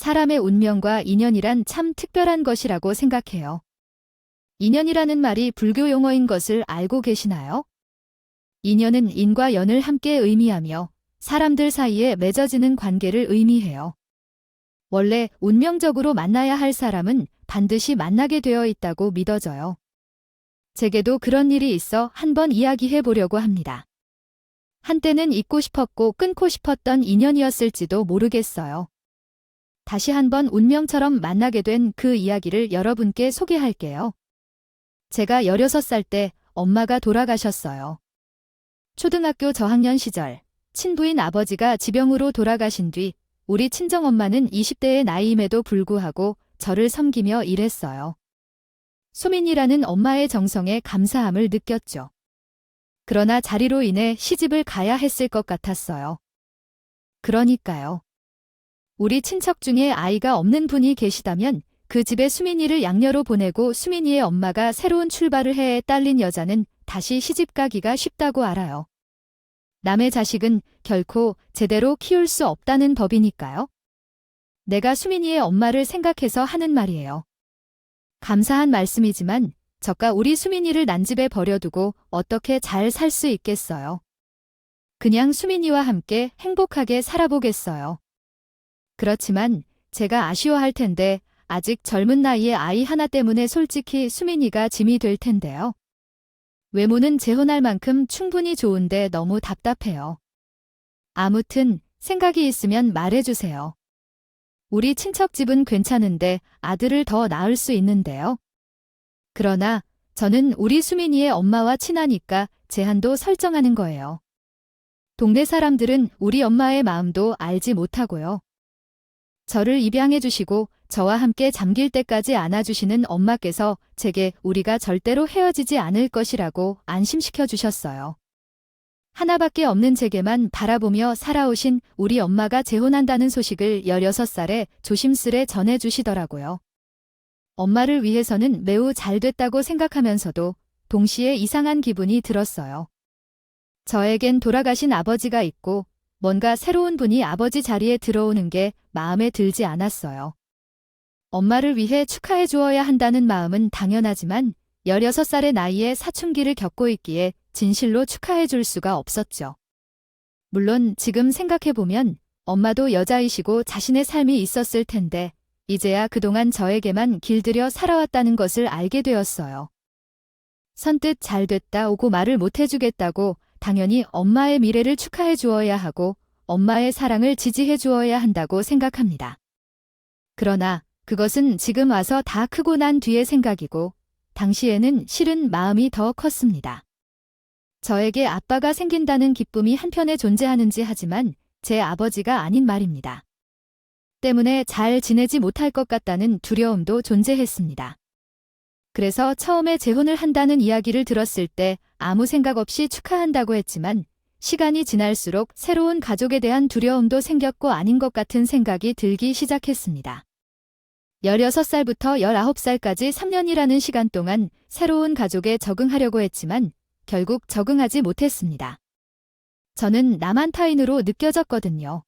사람의 운명과 인연이란 참 특별한 것이라고 생각해요. 인연이라는 말이 불교 용어인 것을 알고 계시나요? 인연은 인과 연을 함께 의미하며 사람들 사이에 맺어지는 관계를 의미해요. 원래 운명적으로 만나야 할 사람은 반드시 만나게 되어 있다고 믿어져요. 제게도 그런 일이 있어 한번 이야기해 보려고 합니다. 한때는 잊고 싶었고 끊고 싶었던 인연이었을지도 모르겠어요. 다시 한번 운명처럼 만나게 된 그 이야기를 여러분께 소개할게요. 제가 16살 때 엄마가 돌아가셨어요. 초등학교 저학년 시절, 친부인 아버지가 지병으로 돌아가신 뒤 우리 친정엄마는 20대의 나이임에도 불구하고 저를 섬기며 일했어요. 수민이라는 엄마의 정성에 감사함을 느꼈죠. 그러나 자리로 인해 시집을 가야 했을 것 같았어요. 그러니까요. 우리 친척 중에 아이가 없는 분이 계시다면 그 집에 수민이를 양녀로 보내고 수민이의 엄마가 새로운 출발을 해에 딸린 여자는 다시 시집 가기가 쉽다고 알아요. 남의 자식은 결코 제대로 키울 수 없다는 법이니까요. 내가 수민이의 엄마를 생각해서 하는 말이에요. 감사한 말씀이지만 저가 우리 수민이를 난집에 버려두고 어떻게 잘 살 수 있겠어요. 그냥 수민이와 함께 행복하게 살아보겠어요. 그렇지만 제가 아쉬워할 텐데 아직 젊은 나이에 아이 하나 때문에 솔직히 수민이가 짐이 될 텐데요. 외모는 재혼할 만큼 충분히 좋은데 너무 답답해요. 아무튼 생각이 있으면 말해주세요. 우리 친척 집은 괜찮은데 아들을 더 낳을 수 있는데요. 그러나 저는 우리 수민이의 엄마와 친하니까 제한도 설정하는 거예요. 동네 사람들은 우리 엄마의 마음도 알지 못하고요. 저를 입양해 주시고 저와 함께 잠길 때까지 안아주시는 엄마께서 제게 우리가 절대로 헤어지지 않을 것이라고 안심시켜 주셨어요. 하나밖에 없는 제게만 바라보며 살아오신 우리 엄마가 재혼한다는 소식을 16살에 조심스레 전해주시더라고요. 엄마를 위해서는 매우 잘 됐다고 생각하면서도 동시에 이상한 기분이 들었어요. 저에겐 돌아가신 아버지가 있고 뭔가 새로운 분이 아버지 자리에 들어오는 게 마음에 들지 않았어요. 엄마를 위해 축하해 주어야 한다는 마음은 당연하지만 16살의 나이에 사춘기를 겪고 있기에 진실로 축하해 줄 수가 없었죠. 물론 지금 생각해보면 엄마도 여자이시고 자신의 삶이 있었을 텐데 이제야 그동안 저에게만 길들여 살아왔다는 것을 알게 되었어요. 선뜻 잘 됐다 오고 말을 못 해주겠다고 당연히 엄마의 미래를 축하해 주어야 하고 엄마의 사랑을 지지해 주어야 한다고 생각합니다. 그러나 그것은 지금 와서 다 크고 난 뒤의 생각이고 당시에는 실은 마음이 더 컸습니다. 저에게 아빠가 생긴다는 기쁨이 한편에 존재하는지 하지만 제 아버지가 아닌 말입니다. 때문에 잘 지내지 못할 것 같다는 두려움도 존재했습니다. 그래서 처음에 재혼을 한다는 이야기를 들었을 때 아무 생각 없이 축하한다고 했지만 시간이 지날수록 새로운 가족에 대한 두려움도 생겼고 아닌 것 같은 생각이 들기 시작했습니다. 16살부터 19살까지 3년이라는 시간 동안 새로운 가족에 적응하려고 했지만 결국 적응하지 못했습니다. 저는 나만 타인으로 느껴졌거든요.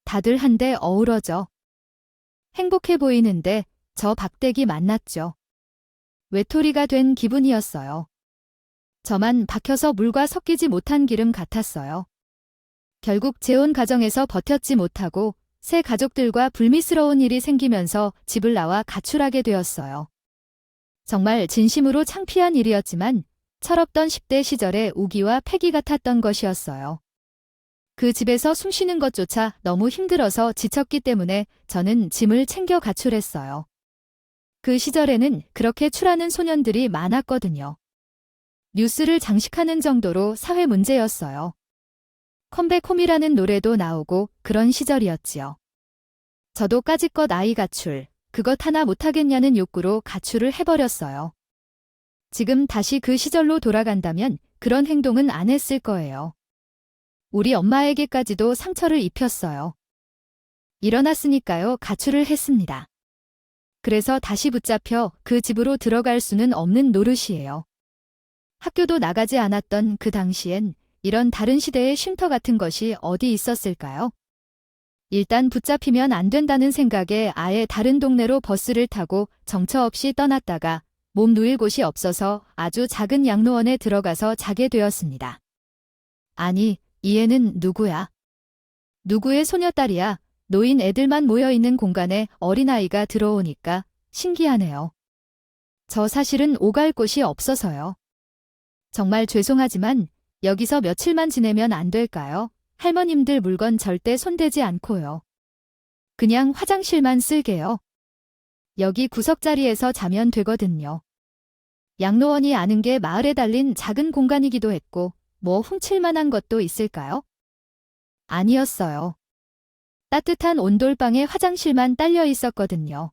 다들 한데 어우러져. 행복해 보이는데 저 박대기 만났죠. 외톨이가 된 기분이었어요. 저만 박혀서 물과 섞이지 못한 기름 같았어요. 결국 재혼 가정에서 버텼지 못하고 새 가족들과 불미스러운 일이 생기면서 집을 나와 가출하게 되었어요. 정말 진심으로 창피한 일이었지만 철없던 10대 시절의 우기와 패기 같았던 것이었어요. 그 집에서 숨쉬는 것조차 너무 힘들어서 지쳤기 때문에 저는 짐을 챙겨 가출했어요. 그 시절에는 그렇게 출하는 소년들이 많았거든요. 뉴스를 장식하는 정도로 사회 문제였어요. 컴백홈이라는 노래도 나오고 그런 시절이었지요. 저도 까짓것 아이 가출, 그것 하나 못하겠냐는 욕구로 가출을 해버렸어요. 지금 다시 그 시절로 돌아간다면 그런 행동은 안 했을 거예요. 우리 엄마에게까지도 상처를 입혔어요. 일어났으니까요, 가출을 했습니다. 그래서 다시 붙잡혀 그 집으로 들어갈 수는 없는 노릇이에요. 학교도 나가지 않았던 그 당시엔 이런 다른 시대의 쉼터 같은 것이 어디 있었을까요? 일단 붙잡히면 안 된다는 생각에 아예 다른 동네로 버스를 타고 정처 없이 떠났다가 몸 누일 곳이 없어서 아주 작은 양로원에 들어가서 자게 되었습니다. 아니, 이 애는 누구야? 누구의 소녀딸이야? 노인 애들만 모여있는 공간에 어린아이가 들어오니까 신기하네요. 저 사실은 오갈 곳이 없어서요. 정말 죄송하지만 여기서 며칠만 지내면 안 될까요? 할머님들 물건 절대 손대지 않고요. 그냥 화장실만 쓸게요. 여기 구석자리에서 자면 되거든요. 양로원이 아는 게 마을에 달린 작은 공간이기도 했고 뭐 훔칠만한 것도 있을까요? 아니었어요. 따뜻한 온돌방에 화장실만 딸려 있었거든요.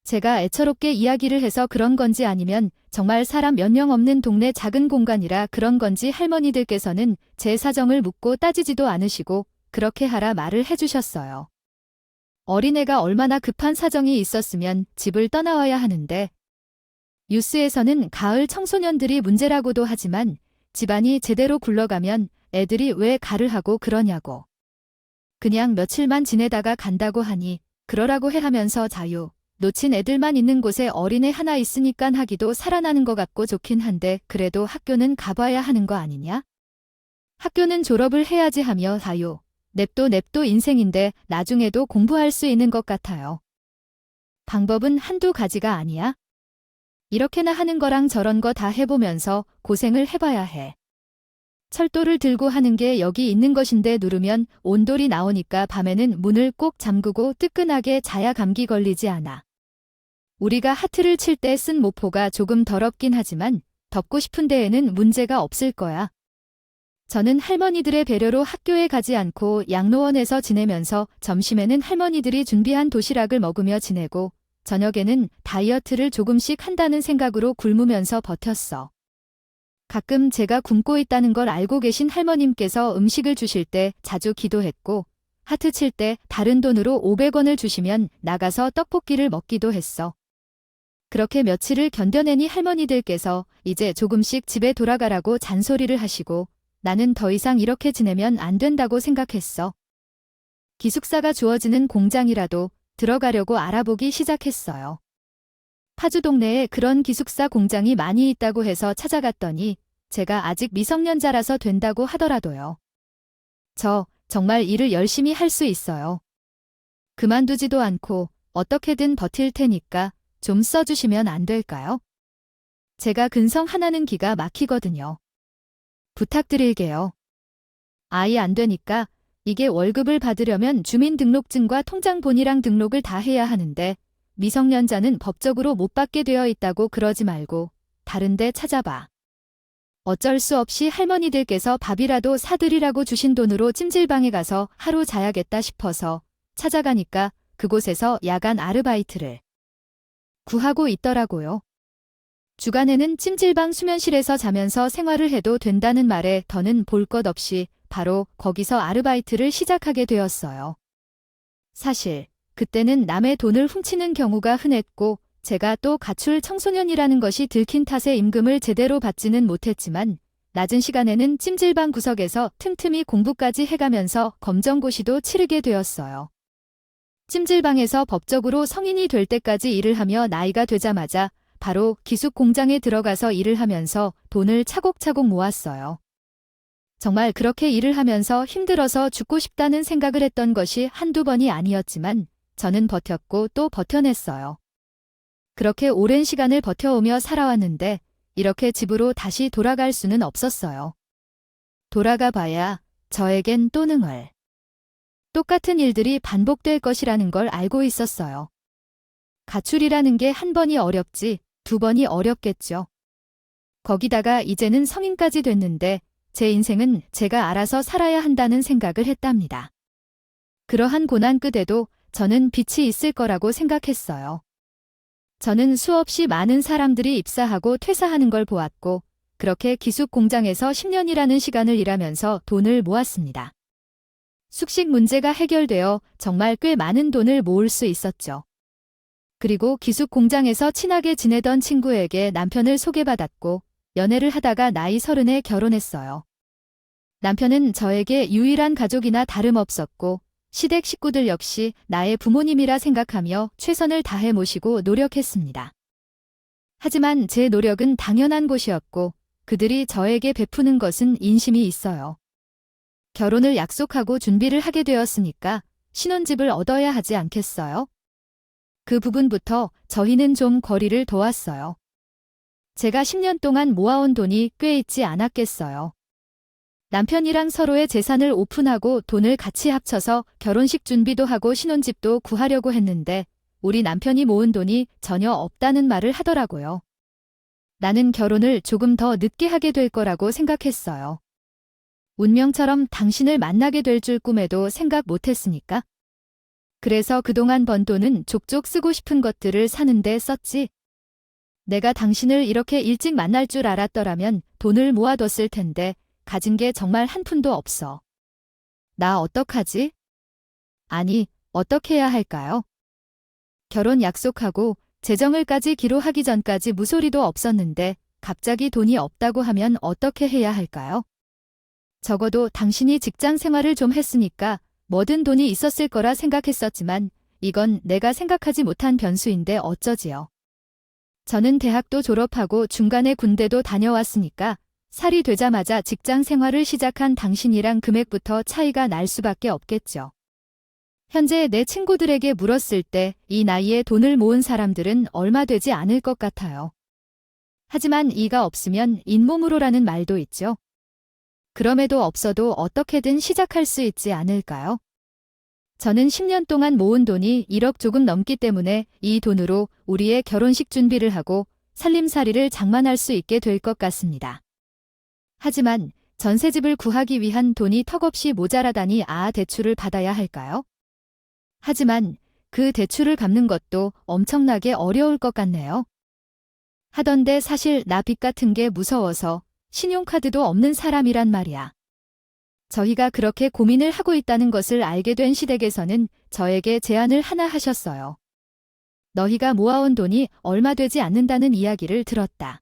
제가 애처롭게 이야기를 해서 그런 건지 아니면 정말 사람 몇 명 없는 동네 작은 공간이라 그런 건지 할머니들께서는 제 사정을 묻고 따지지도 않으시고 그렇게 하라 말을 해주셨어요. 어린애가 얼마나 급한 사정이 있었으면 집을 떠나와야 하는데 뉴스에서는 가을 청소년들이 문제라고도 하지만 집안이 제대로 굴러가면 애들이 왜 가를 하고 그러냐고. 그냥 며칠만 지내다가 간다고 하니 그러라고 해 하면서 자유. 놓친 애들만 있는 곳에 어린애 하나 있으니깐 하기도 살아나는 것 같고 좋긴 한데 그래도 학교는 가봐야 하는 거 아니냐? 학교는 졸업을 해야지 하며 자유. 냅도 인생인데 나중에도 공부할 수 있는 것 같아요. 방법은 한두 가지가 아니야? 이렇게나 하는 거랑 저런 거 다 해보면서 고생을 해봐야 해. 철도를 들고 하는 게 여기 있는 것인데 누르면 온돌이 나오니까 밤에는 문을 꼭 잠그고 뜨끈하게 자야 감기 걸리지 않아. 우리가 하트를 칠 때 쓴 모포가 조금 더럽긴 하지만 덮고 싶은 데에는 문제가 없을 거야. 저는 할머니들의 배려로 학교에 가지 않고 양로원에서 지내면서 점심에는 할머니들이 준비한 도시락을 먹으며 지내고 저녁에는 다이어트를 조금씩 한다는 생각으로 굶으면서 버텼어. 가끔 제가 굶고 있다는 걸 알고 계신 할머님께서 음식을 주실 때 자주 기도했고 하트 칠 때 다른 돈으로 500원을 주시면 나가서 떡볶이를 먹기도 했어. 그렇게 며칠을 견뎌내니 할머니들께서 이제 조금씩 집에 돌아가라고 잔소리를 하시고 나는 더 이상 이렇게 지내면 안 된다고 생각했어. 기숙사가 주어지는 공장이라도 들어가려고 알아보기 시작했어요. 파주 동네에 그런 기숙사 공장이 많이 있다고 해서 찾아갔더니 제가 아직 미성년자라서 된다고 하더라도요. 저 정말 일을 열심히 할 수 있어요. 그만두지도 않고 어떻게든 버틸 테니까 좀 써주시면 안 될까요? 제가 근성 하나는 기가 막히거든요. 부탁드릴게요. 아예 안 되니까 이게 월급을 받으려면 주민등록증과 통장본이랑 등록을 다 해야 하는데 미성년자는 법적으로 못 받게 되어 있다고 그러지 말고 다른 데 찾아봐. 어쩔 수 없이 할머니들께서 밥이라도 사드리라고 주신 돈으로 찜질방에 가서 하루 자야겠다 싶어서 찾아가니까 그곳에서 야간 아르바이트를 구하고 있더라고요. 주간에는 찜질방 수면실에서 자면서 생활을 해도 된다는 말에 더는 볼 것 없이 바로 거기서 아르바이트를 시작하게 되었어요. 사실 그때는 남의 돈을 훔치는 경우가 흔했고 제가 또 가출 청소년이라는 것이 들킨 탓에 임금을 제대로 받지는 못했지만 낮은 시간에는 찜질방 구석에서 틈틈이 공부까지 해가면서 검정고시도 치르게 되었어요. 찜질방에서 법적으로 성인이 될 때까지 일을 하며 나이가 되자마자 바로 기숙 공장에 들어가서 일을 하면서 돈을 차곡차곡 모았어요. 정말 그렇게 일을 하면서 힘들어서 죽고 싶다는 생각을 했던 것이 한두 번이 아니었지만 저는 버텼고 또 버텨냈어요. 그렇게 오랜 시간을 버텨오며 살아왔는데 이렇게 집으로 다시 돌아갈 수는 없었어요. 돌아가 봐야 저에겐 또 능을. 똑같은 일들이 반복될 것이라는 걸 알고 있었어요. 가출이라는 게 한 번이 어렵지 두 번이 어렵겠죠. 거기다가 이제는 성인까지 됐는데 제 인생은 제가 알아서 살아야 한다는 생각을 했답니다. 그러한 고난 끝에도 저는 빛이 있을 거라고 생각했어요. 저는 수없이 많은 사람들이 입사하고 퇴사하는 걸 보았고 그렇게 기숙 공장에서 10년이라는 시간을 일하면서 돈을 모았습니다. 숙식 문제가 해결되어 정말 꽤 많은 돈을 모을 수 있었죠. 그리고 기숙 공장에서 친하게 지내던 친구에게 남편을 소개받았고 연애를 하다가 나이 30에 결혼했어요. 남편은 저에게 유일한 가족이나 다름없었고 시댁 식구들 역시 나의 부모님이라 생각하며 최선을 다해 모시고 노력했습니다. 하지만 제 노력은 당연한 것이었고 그들이 저에게 베푸는 것은 인심이 있어요. 결혼을 약속하고 준비를 하게 되었으니까 신혼집을 얻어야 하지 않겠어요? 그 부분부터 저희는 좀 거리를 둬왔어요. 제가 10년 동안 모아온 돈이 꽤 있지 않았겠어요. 남편이랑 서로의 재산을 오픈하고 돈을 같이 합쳐서 결혼식 준비도 하고 신혼집도 구하려고 했는데 우리 남편이 모은 돈이 전혀 없다는 말을 하더라고요. 나는 결혼을 조금 더 늦게 하게 될 거라고 생각했어요. 운명처럼 당신을 만나게 될 줄 꿈에도 생각 못했으니까. 그래서 그동안 번 돈은 족족 쓰고 싶은 것들을 사는데 썼지. 내가 당신을 이렇게 일찍 만날 줄 알았더라면 돈을 모아뒀을 텐데 가진 게 정말 한 푼도 없어. 나 어떡하지? 아니, 어떻게 해야 할까요? 결혼 약속하고 재정을까지 기로하기 전까지 무소리도 없었는데 갑자기 돈이 없다고 하면 어떻게 해야 할까요? 적어도 당신이 직장 생활을 좀 했으니까 뭐든 돈이 있었을 거라 생각했었지만 이건 내가 생각하지 못한 변수인데 어쩌지요. 저는 대학도 졸업하고 중간에 군대도 다녀왔으니까 살이 되자마자 직장 생활을 시작한 당신이랑 금액부터 차이가 날 수밖에 없겠죠. 현재 내 친구들에게 물었을 때 이 나이에 돈을 모은 사람들은 얼마 되지 않을 것 같아요. 하지만 이가 없으면 잇몸으로라는 말도 있죠. 그럼에도 없어도 어떻게든 시작할 수 있지 않을까요? 저는 10년 동안 모은 돈이 1억 조금 넘기 때문에 이 돈으로 우리의 결혼식 준비를 하고 살림살이를 장만할 수 있게 될 것 같습니다. 하지만 전세집을 구하기 위한 돈이 턱없이 모자라다니 대출을 받아야 할까요? 하지만 그 대출을 갚는 것도 엄청나게 어려울 것 같네요. 하던데 사실 나 빚 같은 게 무서워서 신용카드도 없는 사람이란 말이야. 저희가 그렇게 고민을 하고 있다는 것을 알게 된 시댁에서는 저에게 제안을 하나 하셨어요. 너희가 모아온 돈이 얼마 되지 않는다는 이야기를 들었다.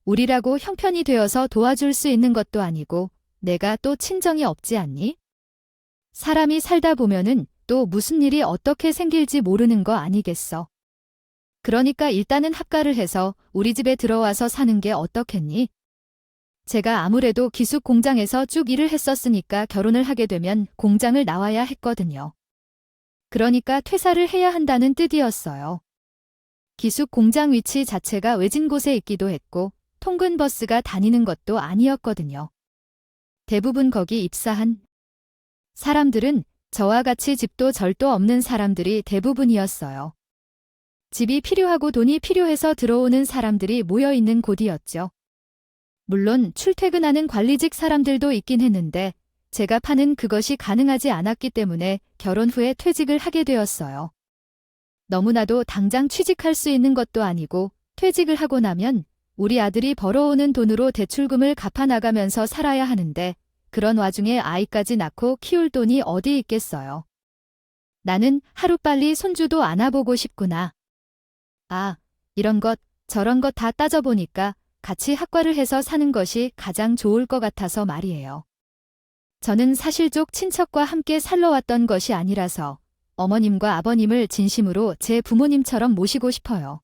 우리라고 형편이 되어서 도와줄 수 있는 것도 아니고 내가 또 친정이 없지 않니? 사람이 살다 보면은 또 무슨 일이 어떻게 생길지 모르는 거 아니겠어. 그러니까 일단은 합가를 해서 우리 집에 들어와서 사는 게 어떻겠니? 제가 아무래도 기숙 공장에서 쭉 일을 했었으니까 결혼을 하게 되면 공장을 나와야 했거든요. 그러니까 퇴사를 해야 한다는 뜻이었어요. 기숙 공장 위치 자체가 외진 곳에 있기도 했고 통근 버스가 다니는 것도 아니었거든요. 대부분 거기 입사한 사람들은 저와 같이 집도 절도 없는 사람들이 대부분이었어요. 집이 필요하고 돈이 필요해서 들어오는 사람들이 모여있는 곳이었죠. 물론 출퇴근하는 관리직 사람들도 있긴 했는데 제가 파는 그것이 가능하지 않았기 때문에 결혼 후에 퇴직을 하게 되었어요. 너무나도 당장 취직할 수 있는 것도 아니고 퇴직을 하고 나면 우리 아들이 벌어오는 돈으로 대출금을 갚아나가면서 살아야 하는데 그런 와중에 아이까지 낳고 키울 돈이 어디 있겠어요. 나는 하루빨리 손주도 안아보고 싶구나. 이런 것 저런 것 다 따져보니까 같이 학과를 해서 사는 것이 가장 좋을 것 같아서 말이에요. 저는 사실 쪽 친척과 함께 살러 왔던 것이 아니라서 어머님과 아버님을 진심으로 제 부모님처럼 모시고 싶어요.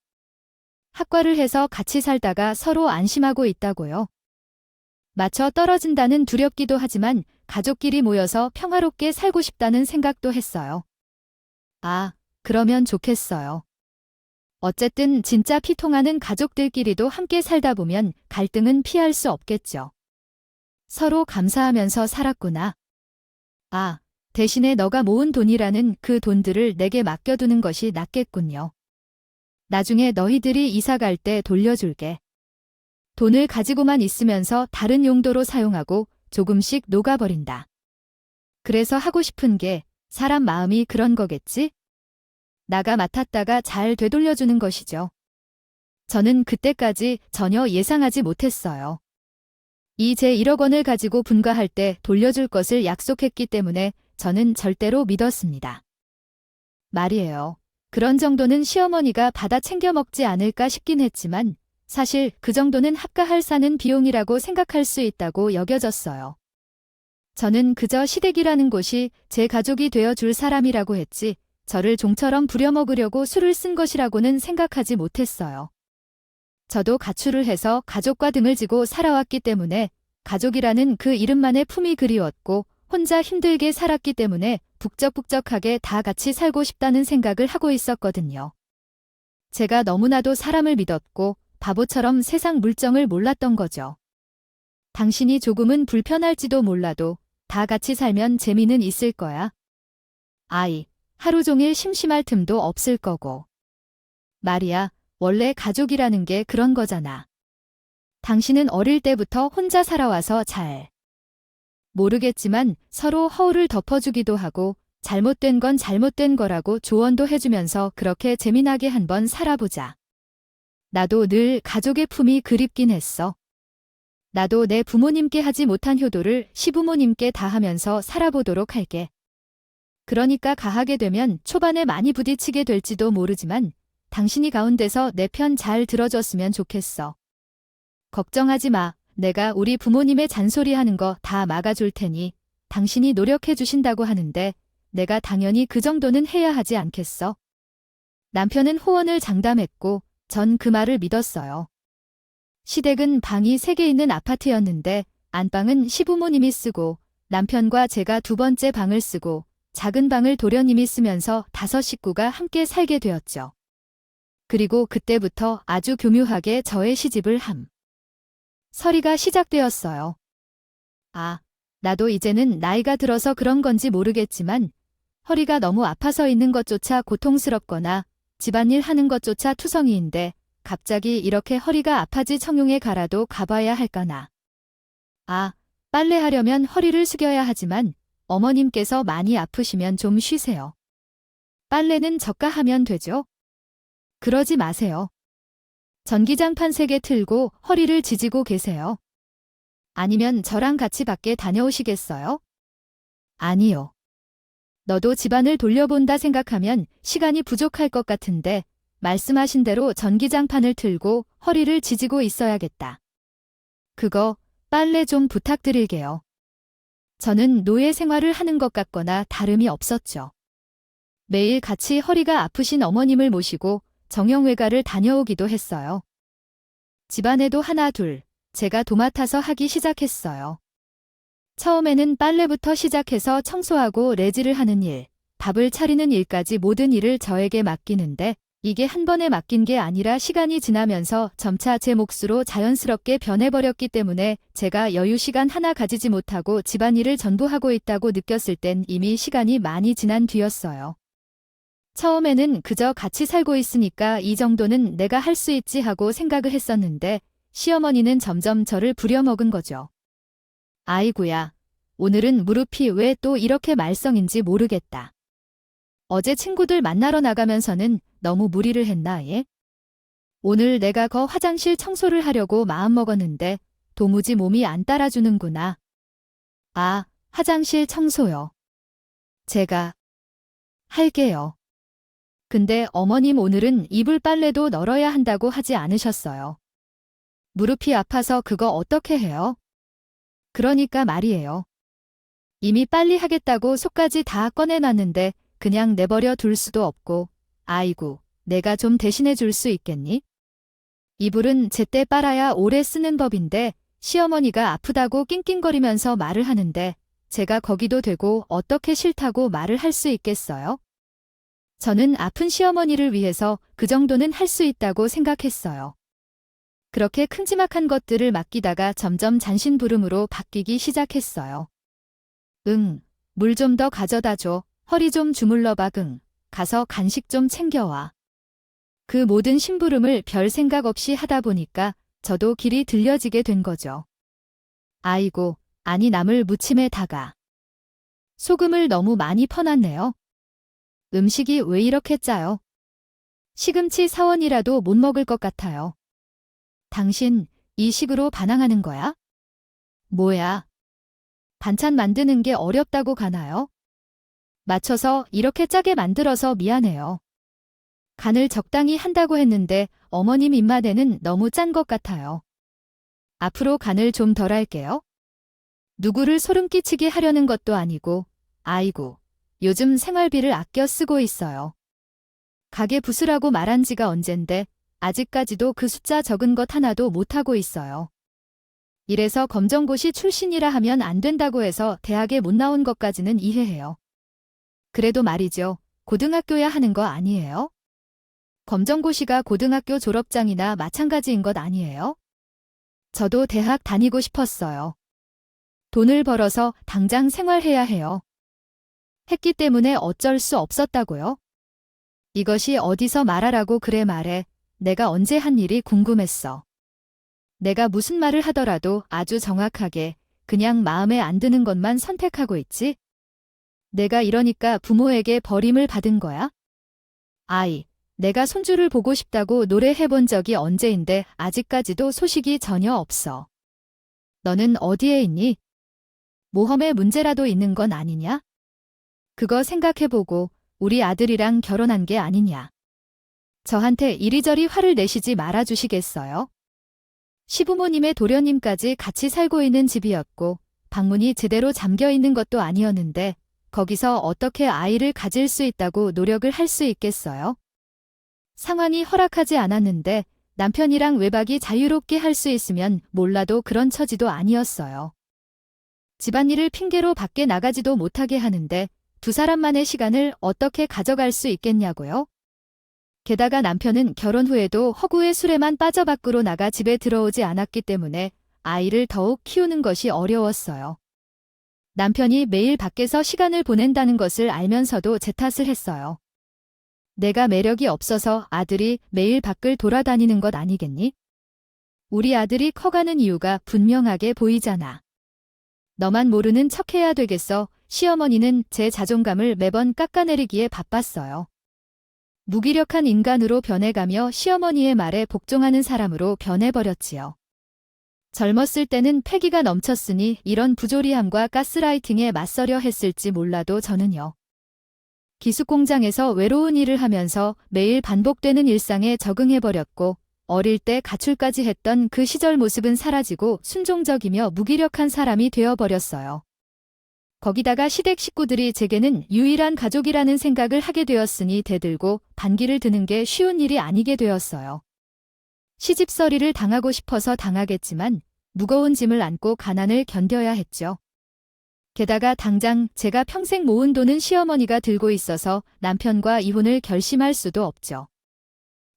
학과를 해서 같이 살다가 서로 안심하고 있다고요. 맞춰 떨어진다는 두렵기도 하지만 가족끼리 모여서 평화롭게 살고 싶다는 생각도 했어요. 그러면 좋겠어요. 어쨌든 진짜 피통하는 가족들끼리도 함께 살다 보면 갈등은 피할 수 없겠죠. 서로 감사하면서 살았구나. 대신에 너가 모은 돈이라는 그 돈들을 내게 맡겨두는 것이 낫겠군요. 나중에 너희들이 이사 갈 때 돌려줄게. 돈을 가지고만 있으면서 다른 용도로 사용하고 조금씩 녹아버린다. 그래서 하고 싶은 게 사람 마음이 그런 거겠지? 나가 맡았다가 잘 되돌려주는 것이죠. 저는 그때까지 전혀 예상하지 못했어요. 이 제 1억 원을 가지고 분가할 때 돌려줄 것을 약속했기 때문에 저는 절대로 믿었습니다. 말이에요. 그런 정도는 시어머니가 받아 챙겨 먹지 않을까 싶긴 했지만 사실 그 정도는 합가할 사는 비용이라고 생각할 수 있다고 여겨졌어요. 저는 그저 시댁이라는 곳이 제 가족이 되어줄 사람이라고 했지, 저를 종처럼 부려먹으려고 수를 쓴 것이라고는 생각하지 못했어요. 저도 가출을 해서 가족과 등을 지고 살아왔기 때문에 가족이라는 그 이름만의 품이 그리웠고 혼자 힘들게 살았기 때문에 북적북적하게 다 같이 살고 싶다는 생각을 하고 있었거든요. 제가 너무나도 사람을 믿었고 바보처럼 세상 물정을 몰랐던 거죠. 당신이 조금은 불편할지도 몰라도 다 같이 살면 재미는 있을 거야. 아이, 하루 종일 심심할 틈도 없을 거고. 말이야, 원래 가족이라는 게 그런 거잖아. 당신은 어릴 때부터 혼자 살아와서 잘 모르겠지만 서로 허울을 덮어주기도 하고 잘못된 건 잘못된 거라고 조언도 해주면서 그렇게 재미나게 한번 살아보자. 나도 늘 가족의 품이 그립긴 했어. 나도 내 부모님께 하지 못한 효도를 시부모님께 다 하면서 살아보도록 할게. 그러니까 가하게 되면 초반에 많이 부딪히게 될지도 모르지만 당신이 가운데서 내 편 잘 들어줬으면 좋겠어. 걱정하지 마. 내가 우리 부모님의 잔소리하는 거 다 막아줄 테니 당신이 노력해 주신다고 하는데 내가 당연히 그 정도는 해야 하지 않겠어? 남편은 호언을 장담했고 전 그 말을 믿었어요. 시댁은 방이 3개 있는 아파트였는데 안방은 시부모님이 쓰고 남편과 제가 2번째 방을 쓰고 작은 방을 도련님이 쓰면서 5 식구가 함께 살게 되었죠. 그리고 그때부터 아주 교묘하게 저의 시집을 함. 서리가 시작되었어요. 아, 나도 이제는 나이가 들어서 그런 건지 모르겠지만 허리가 너무 아파서 있는 것조차 고통스럽거나 집안일 하는 것조차 투성이인데 갑자기 이렇게 허리가 아파지 청룡에 가라도 가봐야 할까나. 아, 빨래하려면 허리를 숙여야 하지만 어머님께서 많이 아프시면 좀 쉬세요. 빨래는 저가 하면 되죠? 그러지 마세요. 전기장판 3개 틀고 허리를 지지고 계세요. 아니면 저랑 같이 밖에 다녀오시겠어요? 아니요. 너도 집안을 돌려본다 생각하면 시간이 부족할 것 같은데 말씀하신 대로 전기장판을 틀고 허리를 지지고 있어야겠다. 그거 빨래 좀 부탁드릴게요. 저는 노예 생활을 하는 것 같거나 다름이 없었죠. 매일 같이 허리가 아프신 어머님을 모시고 정형외과를 다녀오기도 했어요. 집안에도 하나 둘 제가 도맡아서 하기 시작했어요. 처음에는 빨래부터 시작해서 청소하고 레지를 하는 일, 밥을 차리는 일까지 모든 일을 저에게 맡기는데 이게 한 번에 맡긴 게 아니라 시간이 지나면서 점차 제 몫으로 자연스럽게 변해버렸기 때문에 제가 여유 시간 하나 가지지 못하고 집안일을 전부 하고 있다고 느꼈을 땐 이미 시간이 많이 지난 뒤였어요. 처음에는 그저 같이 살고 있으니까 이 정도는 내가 할 수 있지 하고 생각을 했었는데 시어머니는 점점 저를 부려먹은 거죠. 아이고야, 오늘은 무릎이 왜 또 이렇게 말썽인지 모르겠다. 어제 친구들 만나러 나가면서는 너무 무리를 했나 얘? 오늘 내가 거 화장실 청소를 하려고 마음먹었는데 도무지 몸이 안 따라주는구나. 아, 화장실 청소요. 제가 할게요. 근데 어머님 오늘은 이불 빨래도 널어야 한다고 하지 않으셨어요. 무릎이 아파서 그거 어떻게 해요? 그러니까 말이에요. 이미 빨리 하겠다고 속까지 다 꺼내놨는데 그냥 내버려 둘 수도 없고 아이고 내가 좀 대신해 줄 수 있겠니? 이불은 제때 빨아야 오래 쓰는 법인데 시어머니가 아프다고 낑낑거리면서 말을 하는데 제가 거기도 되고 어떻게 싫다고 말을 할 수 있겠어요? 저는 아픈 시어머니를 위해서 그 정도는 할 수 있다고 생각했어요. 그렇게 큼지막한 것들을 맡기다가 점점 잔신부름으로 바뀌기 시작했어요. 응, 물 좀 더 가져다 줘. 허리 좀 주물러봐. 가서 간식 좀 챙겨와. 그 모든 심부름을 별 생각 없이 하다 보니까 저도 길이 들려지게 된 거죠. 아이고, 아니 나물 무침에다가 소금을 너무 많이 퍼놨네요. 음식이 왜 이렇게 짜요? 시금치 사원이라도 못 먹을 것 같아요. 당신 이 식으로 반항하는 거야? 뭐야? 반찬 만드는 게 어렵다고 가나요? 맞춰서 이렇게 짜게 만들어서 미안해요. 간을 적당히 한다고 했는데 어머님 입맛에는 너무 짠 것 같아요. 앞으로 간을 좀 덜 할게요. 누구를 소름 끼치게 하려는 것도 아니고, 아이고, 요즘 생활비를 아껴 쓰고 있어요. 가게 부수라고 말한 지가 언젠데, 아직까지도 그 숫자 적은 것 하나도 못하고 있어요. 이래서 검정고시 출신이라 하면 안 된다고 해서 대학에 못 나온 것까지는 이해해요. 그래도 말이죠. 고등학교야 하는 거 아니에요? 검정고시가 고등학교 졸업장이나 마찬가지인 것 아니에요? 저도 대학 다니고 싶었어요. 돈을 벌어서 당장 생활해야 해요. 했기 때문에 어쩔 수 없었다고요? 이것이 어디서 말하라고 그래 말해. 내가 언제 한 일이 궁금했어. 내가 무슨 말을 하더라도 아주 정확하게 그냥 마음에 안 드는 것만 선택하고 있지? 내가 이러니까 부모에게 버림을 받은 거야? 아이, 내가 손주를 보고 싶다고 노래해본 적이 언제인데 아직까지도 소식이 전혀 없어. 너는 어디에 있니? 모험에 문제라도 있는 건 아니냐? 그거 생각해보고 우리 아들이랑 결혼한 게 아니냐? 저한테 이리저리 화를 내시지 말아주시겠어요? 시부모님의 도련님까지 같이 살고 있는 집이었고 방문이 제대로 잠겨 있는 것도 아니었는데 거기서 어떻게 아이를 가질 수 있다고 노력을 할 수 있겠어요? 상황이 허락하지 않았는데 남편이랑 외박이 자유롭게 할 수 있으면 몰라도 그런 처지도 아니었어요. 집안일을 핑계로 밖에 나가지도 못하게 하는데 두 사람만의 시간을 어떻게 가져갈 수 있겠냐고요? 게다가 남편은 결혼 후에도 허구의 술에만 빠져 밖으로 나가 집에 들어오지 않았기 때문에 아이를 더욱 키우는 것이 어려웠어요. 남편이 매일 밖에서 시간을 보낸다는 것을 알면서도 제 탓을 했어요. 내가 매력이 없어서 아들이 매일 밖을 돌아다니는 것 아니겠니? 우리 아들이 커가는 이유가 분명하게 보이잖아. 너만 모르는 척해야 되겠어. 시어머니는 제 자존감을 매번 깎아내리기에 바빴어요. 무기력한 인간으로 변해가며 시어머니의 말에 복종하는 사람으로 변해버렸지요. 젊었을 때는 패기가 넘쳤으니 이런 부조리함과 가스라이팅에 맞서려 했을지 몰라도 저는요. 기숙공장에서 외로운 일을 하면서 매일 반복되는 일상에 적응해버렸고 어릴 때 가출까지 했던 그 시절 모습은 사라지고 순종적이며 무기력한 사람이 되어버렸어요. 거기다가 시댁 식구들이 제게는 유일한 가족이라는 생각을 하게 되었으니 대들고 반기를 드는 게 쉬운 일이 아니게 되었어요. 시집살이를 당하고 싶어서 당하겠지만 무거운 짐을 안고 가난을 견뎌야 했죠. 게다가 당장 제가 평생 모은 돈은 시어머니가 들고 있어서 남편과 이혼을 결심할 수도 없죠.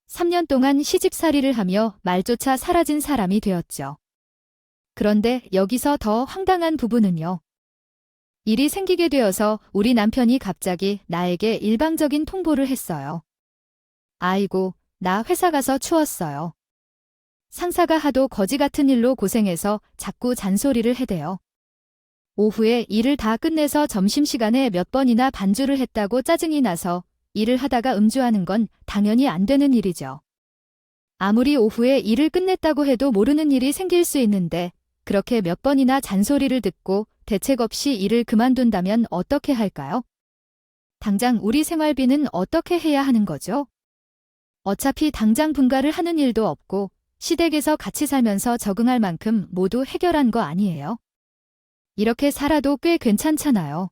3년 동안 시집살이를 하며 말조차 사라진 사람이 되었죠. 그런데 여기서 더 황당한 부분은요. 일이 생기게 되어서 우리 남편이 갑자기 나에게 일방적인 통보를 했어요. 아이고, 나 회사 가서 추웠어요. 상사가 하도 거지 같은 일로 고생해서 자꾸 잔소리를 해대요. 오후에 일을 다 끝내서 점심시간에 몇 번이나 반주를 했다고 짜증이 나서 일을 하다가 음주하는 건 당연히 안 되는 일이죠. 아무리 오후에 일을 끝냈다고 해도 모르는 일이 생길 수 있는데 그렇게 몇 번이나 잔소리를 듣고 대책 없이 일을 그만둔다면 어떻게 할까요? 당장 우리 생활비는 어떻게 해야 하는 거죠? 어차피 당장 분가를 하는 일도 없고 시댁에서 같이 살면서 적응할 만큼 모두 해결한 거 아니에요? 이렇게 살아도 꽤 괜찮잖아요.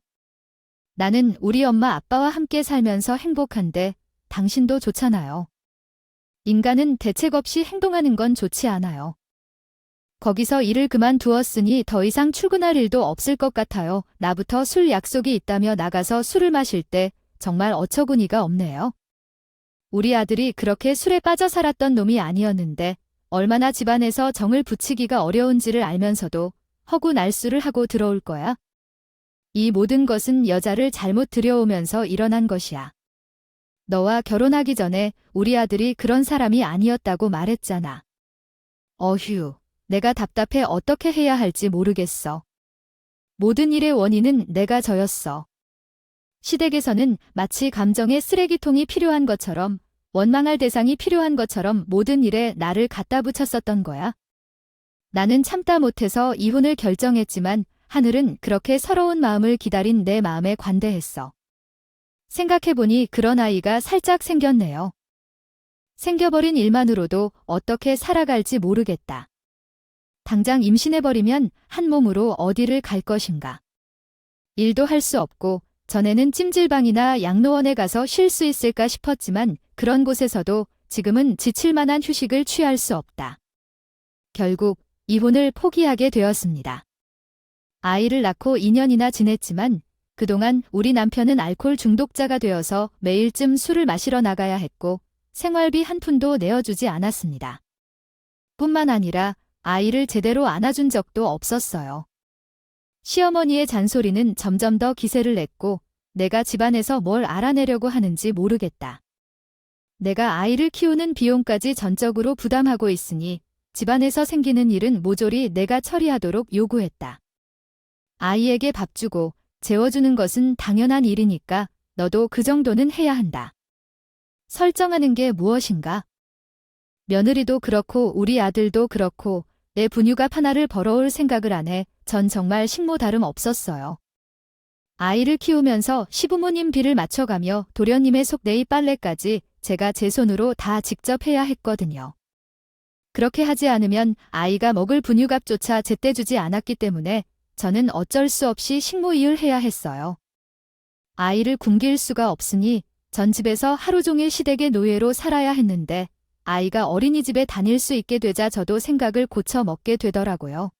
나는 우리 엄마 아빠와 함께 살면서 행복한데 당신도 좋잖아요. 인간은 대책 없이 행동하는 건 좋지 않아요. 거기서 일을 그만두었으니 더 이상 출근할 일도 없을 것 같아요. 나부터 술 약속이 있다며 나가서 술을 마실 때 정말 어처구니가 없네요. 우리 아들이 그렇게 술에 빠져 살았던 놈이 아니었는데 얼마나 집안에서 정을 붙이기가 어려운지를 알면서도 허구 날수를 하고 들어올 거야. 이 모든 것은 여자를 잘못 들여오면서 일어난 것이야. 너와 결혼하기 전에 우리 아들이 그런 사람이 아니었다고 말했잖아. 어휴, 내가 답답해 어떻게 해야 할지 모르겠어. 모든 일의 원인은 내가 저였어. 시댁에서는 마치 감정의 쓰레기통이 필요한 것처럼 원망할 대상이 필요한 것처럼 모든 일에 나를 갖다 붙였었던 거야. 나는 참다 못해서 이혼을 결정했지만 하늘은 그렇게 서러운 마음을 기다린 내 마음에 관대했어. 생각해보니 그런 아이가 살짝 생겼네요. 생겨버린 일만으로도 어떻게 살아갈지 모르겠다. 당장 임신해버리면 한 몸으로 어디를 갈 것인가. 일도 할 수 없고 전에는 찜질방이나 양로원에 가서 쉴 수 있을까 싶었지만 그런 곳에서도 지금은 지칠 만한 휴식을 취할 수 없다. 결국 이혼을 포기하게 되었습니다. 아이를 낳고 2년이나 지냈지만 그동안 우리 남편은 알코올 중독자가 되어서 매일쯤 술을 마시러 나가야 했고 생활비 한 푼도 내어주지 않았습니다. 뿐만 아니라 아이를 제대로 안아준 적도 없었어요. 시어머니의 잔소리는 점점 더 기세를 냈고 내가 집안에서 뭘 알아내려고 하는지 모르겠다. 내가 아이를 키우는 비용까지 전적으로 부담하고 있으니 집안에서 생기는 일은 모조리 내가 처리하도록 요구했다. 아이에게 밥 주고 재워주는 것은 당연한 일이니까 너도 그 정도는 해야 한다. 설정하는 게 무엇인가? 며느리도 그렇고 우리 아들도 그렇고 내 분유값 하나를 벌어올 생각을 안 해 전 정말 식모 다름 없었어요. 아이를 키우면서 시부모님 비를 맞춰가며 도련님의 속내의 빨래까지 제가 제 손으로 다 직접 해야 했거든요. 그렇게 하지 않으면 아이가 먹을 분유값조차 제때 주지 않았기 때문에 저는 어쩔 수 없이 식모 일을 해야 했어요. 아이를 굶길 수가 없으니 전 집에서 하루 종일 시댁의 노예로 살아야 했는데 아이가 어린이집에 다닐 수 있게 되자 저도 생각을 고쳐 먹게 되더라고요.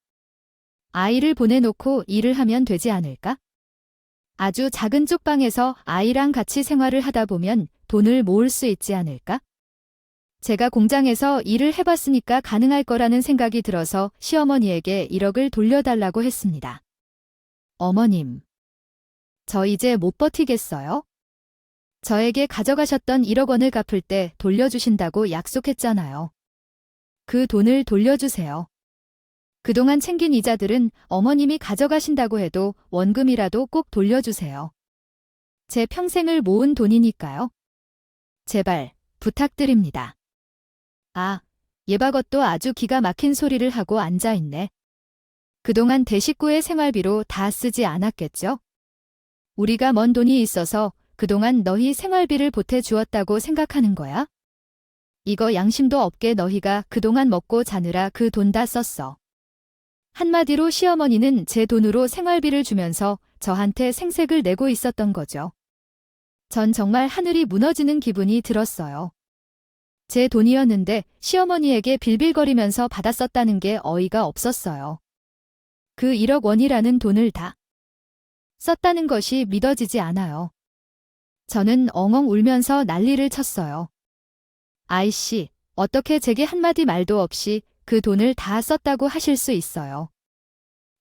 아이를 보내놓고 일을 하면 되지 않을까? 아주 작은 쪽방에서 아이랑 같이 생활을 하다 보면 돈을 모을 수 있지 않을까? 제가 공장에서 일을 해봤으니까 가능할 거라는 생각이 들어서 시어머니에게 1억을 돌려달라고 했습니다. 어머님, 저 이제 못 버티겠어요? 저에게 가져가셨던 1억 원을 갚을 때 돌려주신다고 약속했잖아요. 그 돈을 돌려주세요. 그동안 챙긴 이자들은 어머님이 가져가신다고 해도 원금이라도 꼭 돌려주세요. 제 평생을 모은 돈이니까요. 제발 부탁드립니다. 아, 예박것도 아주 기가 막힌 소리를 하고 앉아있네. 그동안 대식구의 생활비로 다 쓰지 않았겠죠? 우리가 먼 돈이 있어서 그동안 너희 생활비를 보태주었다고 생각하는 거야? 이거 양심도 없게 너희가 그동안 먹고 자느라 그 돈 다 썼어. 한마디로 시어머니는 제 돈으로 생활비를 주면서 저한테 생색을 내고 있었던 거죠. 전 정말 하늘이 무너지는 기분이 들었어요. 제 돈이었는데 시어머니에게 빌빌거리면서 받았었다는 게 어이가 없었어요. 그 1억 원이라는 돈을 다 썼다는 것이 믿어지지 않아요. 저는 엉엉 울면서 난리를 쳤어요. 아이씨, 어떻게 제게 한마디 말도 없이 그 돈을 다 썼다고 하실 수 있어요.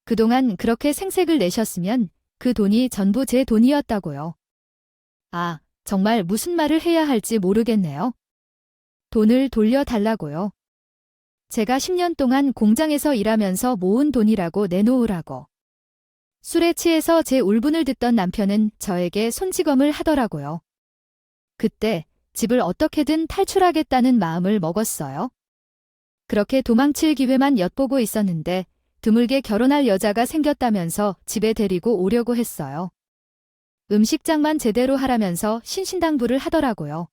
그동안 그렇게 생색을 내셨으면 그 돈이 전부 제 돈이었다고요. 아, 정말 무슨 말을 해야 할지 모르겠네요. 돈을 돌려달라고요. 제가 10년 동안 공장에서 일하면서 모은 돈이라고 내놓으라고. 술에 취해서 제 울분을 듣던 남편은 저에게 손찌검을 하더라고요. 그때 집을 어떻게든 탈출하겠다는 마음을 먹었어요. 그렇게 도망칠 기회만 엿보고 있었는데 드물게 결혼할 여자가 생겼다면서 집에 데리고 오려고 했어요. 음식장만 제대로 하라면서 신신당부를 하더라고요.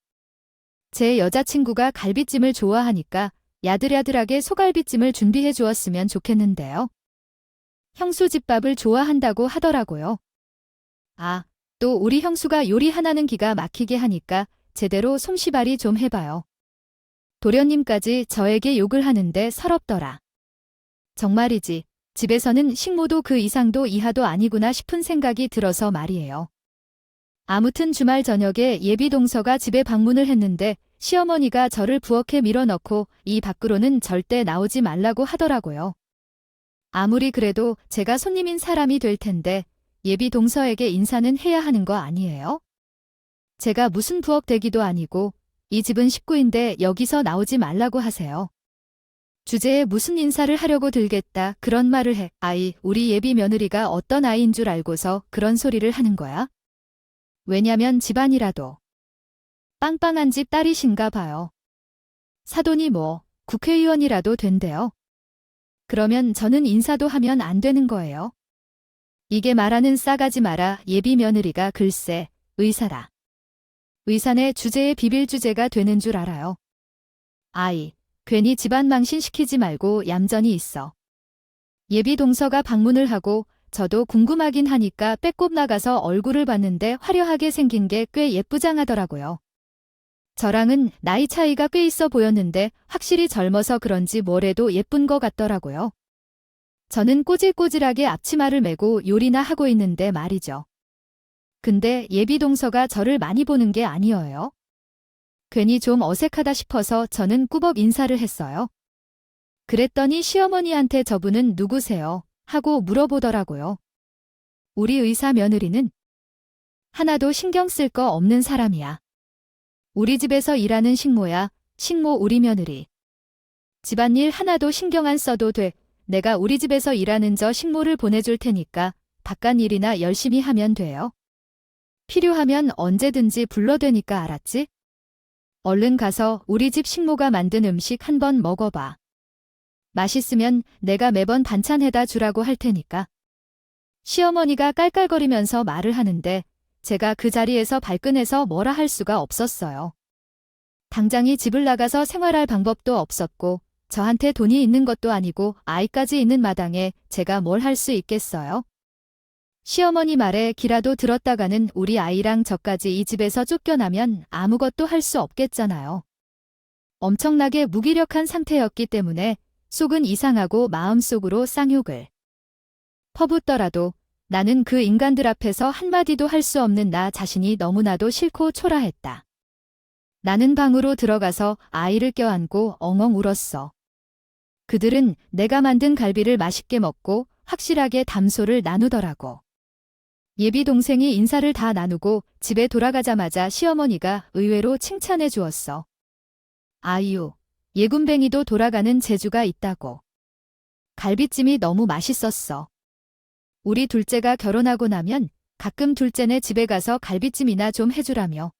제 여자친구가 갈비찜을 좋아하니까 야들야들하게 소갈비찜을 준비해 주었으면 좋겠는데요. 형수 집밥을 좋아한다고 하더라고요. 아, 또 우리 형수가 요리 하나는 기가 막히게 하니까 제대로 솜씨발이 좀 해봐요. 도련님까지 저에게 욕을 하는데 서럽더라. 정말이지, 집에서는 식모도 그 이상도 이하도 아니구나 싶은 생각이 들어서 말이에요. 아무튼 주말 저녁에 예비 동서가 집에 방문을 했는데 시어머니가 저를 부엌에 밀어넣고 이 밖으로는 절대 나오지 말라고 하더라고요. 아무리 그래도 제가 손님인 사람이 될 텐데 예비 동서에게 인사는 해야 하는 거 아니에요? 제가 무슨 부엌대기도 아니고 이 집은 식구인데 여기서 나오지 말라고 하세요. 주제에 무슨 인사를 하려고 들겠다 그런 말을 해. 아이, 우리 예비 며느리가 어떤 아이인 줄 알고서 그런 소리를 하는 거야? 왜냐면 집안이라도 빵빵한 집 딸이신가 봐요. 사돈이 뭐 국회의원이라도 된대요. 그러면 저는 인사도 하면 안 되는 거예요. 이게 말하는 싸가지 마라 예비 며느리가 글쎄 의사다. 의사네 주제에 비빌 주제가 되는 줄 알아요. 아이, 괜히 집안 망신시키지 말고 얌전히 있어. 예비 동서가 방문을 하고 저도 궁금하긴 하니까 빼꼼 나가서 얼굴을 봤는데 화려하게 생긴 게 꽤 예쁘장하더라고요. 저랑은 나이 차이가 꽤 있어 보였는데 확실히 젊어서 그런지 뭐래도 예쁜 것 같더라고요. 저는 꼬질꼬질하게 앞치마를 메고 요리나 하고 있는데 말이죠. 근데 예비 동서가 저를 많이 보는 게 아니어요. 괜히 좀 어색하다 싶어서 저는 꾸벅 인사를 했어요. 그랬더니 시어머니한테 저분은 누구세요? 하고 물어보더라고요. 우리 의사 며느리는 하나도 신경 쓸 거 없는 사람이야. 우리 집에서 일하는 식모야. 식모 우리 며느리. 집안일 하나도 신경 안 써도 돼. 내가 우리 집에서 일하는 저 식모를 보내줄 테니까 바깥일이나 열심히 하면 돼요. 필요하면 언제든지 불러대니까 알았지? 얼른 가서 우리 집 식모가 만든 음식 한번 먹어봐. 맛있으면 내가 매번 반찬 해다 주라고 할 테니까. 시어머니가 깔깔거리면서 말을 하는데 제가 그 자리에서 발끈해서 뭐라 할 수가 없었어요. 당장이 집을 나가서 생활할 방법도 없었고 저한테 돈이 있는 것도 아니고 아이까지 있는 마당에 제가 뭘 할 수 있겠어요? 시어머니 말에 기라도 들었다가는 우리 아이랑 저까지 이 집에서 쫓겨나면 아무것도 할 수 없겠잖아요. 엄청나게 무기력한 상태였기 때문에 속은 이상하고 마음속으로 쌍욕을 퍼붓더라도 나는 그 인간들 앞에서 한마디도 할 수 없는 나 자신이 너무나도 싫고 초라했다. 나는 방으로 들어가서 아이를 껴안고 엉엉 울었어. 그들은 내가 만든 갈비를 맛있게 먹고 확실하게 담소를 나누더라고. 예비 동생이 인사를 다 나누고 집에 돌아가자마자 시어머니가 의외로 칭찬해 주었어. 아유, 예군뱅이도 돌아가는 재주가 있다고. 갈비찜이 너무 맛있었어. 우리 둘째가 결혼하고 나면 가끔 둘째네 집에 가서 갈비찜이나 좀 해주라며.